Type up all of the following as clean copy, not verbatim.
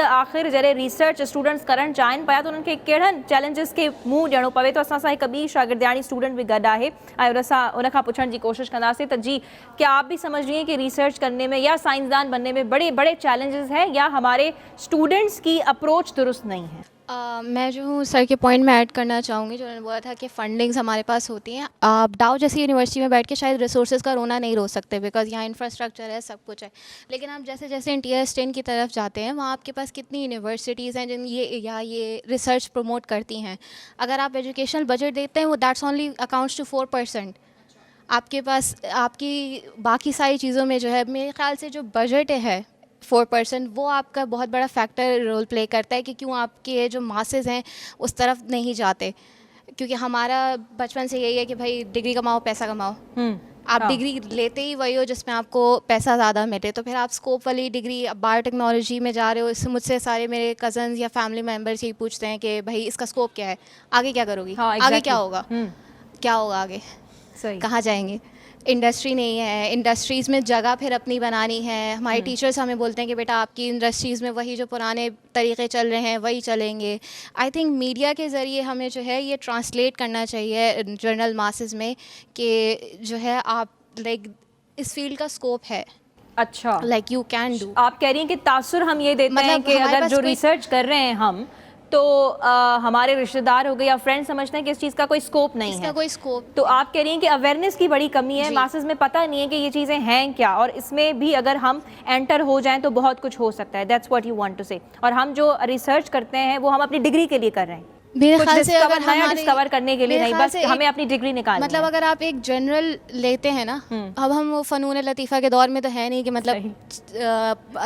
त आख़िर जॾहिं रिसर्च स्टूडेंट्स करणु चाहिनि पिया त उन्हनि खे कहिड़नि चैलेंजिस खे मुंहुं ॾियणो पवे थो। असां सां हिकु ॿी शागिर्दियाणी स्टूडेंट बि गॾु आहे ऐं उन खां पुछण जी कोशिशि कंदासीं त जी क्या आप भी समझ रही हैं कि रिसर्च करने में या साइंसदान बनने में बड़े बड़े चैलेंजेस हैं या हमारे स्टूडेंट्स की अप्रोच दुरुस्त नहीं है? मैं जो हूँ सर के पॉइंट में ऐड करना चाहूँगी जो उन्होंने बोला था कि फंडिंग्स हमारे पास होती हैं। आप डाउ जैसी यूनिवर्सिटी में बैठ के शायद रिसोर्सेज का रोना नहीं रो सकते बिकॉज यहाँ इंफ्रास्ट्रक्चर है, सब कुछ है। लेकिन आप जैसे जैसे इंटीरियर स्टेन की तरफ जाते हैं वहाँ आपके पास कितनी यूनिवर्सिटीज़ हैं जिन ये रिसर्च प्रमोट करती हैं। अगर आप एजुकेशनल बजट देते हैं वो दैट्स ओनली अकाउंट्स टू 4%। आपके पास आपकी बाकी सारी चीज़ों में जो है मेरे ख्याल से जो बजट है 4% वो आपका बहुत बड़ा फैक्टर रोल प्ले करता है कि क्यों आपके जो मासेस हैं उस तरफ नहीं जाते। क्योंकि हमारा बचपन से यही है कि भाई डिग्री कमाओ, पैसा कमाओ। आप डिग्री लेते ही वही हो जिसमें आपको पैसा ज़्यादा मिले, तो फिर आप स्कोप वाली डिग्री बायोटेक्नोलॉजी में जा रहे हो। इससे मुझसे सारे मेरे कज़न्स या फैमिली मेम्बर्स यही पूछते हैं कि भाई इसका स्कोप क्या है, आगे क्या करोगी, आगे क्या होगा, क्या होगा आगे, कहाँ जाएंगे। इंडस्ट्री नहीं है, इंडस्ट्रीज़ में जगह फिर अपनी बनानी है। हमारे टीचर्स हमें बोलते हैं कि बेटा आपकी इंडस्ट्रीज़ में वही जो पुराने तरीक़े चल रहे हैं वही चलेंगे। आई थिंक मीडिया के ज़रिए हमें जो है ये ट्रांसलेट करना चाहिए जनरल मासेस में कि जो है आप लाइक इस फील्ड का स्कोप है। अच्छा, लाइक यू कैन डू। आप कह रही हैं कि तासुर हम ये देते हैं कि अगर जो रिसर्च कर रहे हैं हम तो हमारे रिश्तेदार हो गए या फ्रेंड समझते हैं कि इस चीज़ का कोई स्कोप नहीं है, इसका कोई स्कोप। तो आप कह रही हैं कि अवेयरनेस की बड़ी कमी है, मासेस में पता नहीं है कि ये चीज़ें हैं क्या, और इसमें भी अगर हम एंटर हो जाएं तो बहुत कुछ हो सकता है। That's what you want to say. और हम जो रिसर्च करते हैं वो हम अपनी डिग्री के लिए कर रहे हैं, मेरे ख्याल से अगर नया डिस्कवर करने के लिए नहीं, बस हमें अपनी डिग्री निकालनी है। मतलब अगर आप एक जनरल लेते हैं ना, अब हम वो फ़नून लतीफ़ा के दौर में तो है नहीं कि मतलब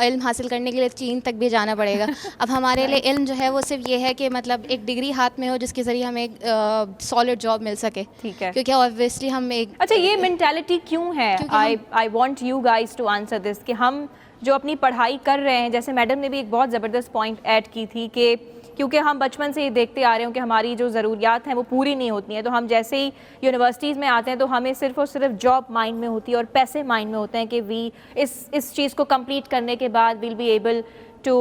इल्म हासिल करने के लिए चीन तक भी जाना पड़ेगा। अब हमारे लिए इल्म जो है वो सिर्फ ये है कि मतलब एक डिग्री हाथ में हो जिसके ज़रिए हमें एक सॉलिड जॉब मिल सके। ठीक है, क्योंकि ऑब्वियसली हम एक अच्छा ये मेंटालिटी क्यों है? I want you guys to answer this कि हम जो अपनी पढ़ाई कर रहे हैं, जैसे मैडम ने भी एक बहुत ज़बरदस्त पॉइंट ऐड की थी कि क्योंकि हम बचपन से ये देखते आ रहे हैं कि हमारी जो ज़रूरियात हैं वो पूरी नहीं होती हैं, तो हम जैसे ही यूनिवर्सिटीज़ में आते हैं तो हमें सिर्फ और सिर्फ जॉब माइंड में होती है और पैसे माइंड में होते हैं कि वी इस चीज़ को कंप्लीट करने के बाद will be able to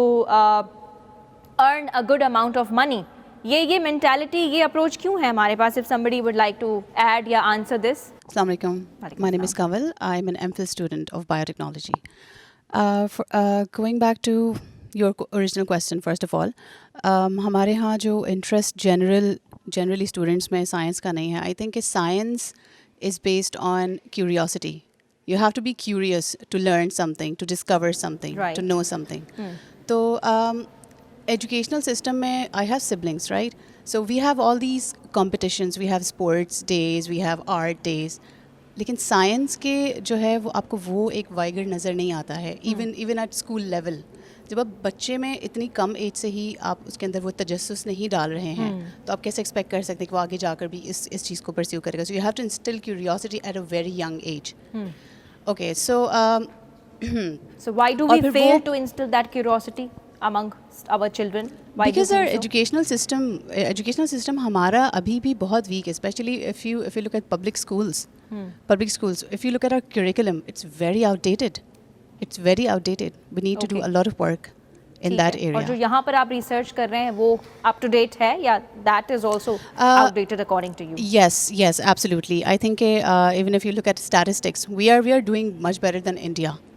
earn a good amount of money. ये मेंटालिटी, ये अप्रोच क्यों है हमारे पास? If somebody would like to add या answer this. Assalamu alaikum. My name is Kamal. I'm an MPhil student of biotechnology. Going back to your original question, first of all, ہمارے ہاں جو interest generally students میں science کا نہیں ہے. I think science is based on curiosity. You have to be curious to learn something, to discover something, to know something. تو educational system میں I have siblings, right? So we have all these competitions, we have sports days, we have art days. لیکن science کے جو ہے وہ آپ کو وہ ایک وائگر نظر نہیں آتا ہے. ایون ایٹ اسکول لیول جب آپ بچے میں اتنی کم ایج سے ہی آپ اس کے اندر وہ تجسس نہیں ڈال رہے ہیں, تو آپ کیسے ایکسپیکٹ کر سکتے ہیں کہ وہ آگے جا کر بھی اس چیز کو پرسیو کرے گا. So you have to install curiosity at a very young age. Okay, so why do we fail to instill that curiosity among our children? Why? Because our educational system ہمارا ابھی بھی بہت weak ہے, especially if you look at public schools. If you look at our curriculum, it's very outdated. We need to do a lot of work in that area. اور جو یہاں پر آپ research کر رہے ہیں وہ up to date ہے یا that is also outdated according to you? Yes, absolutely. I think even if you look at statistics, we are doing much better than India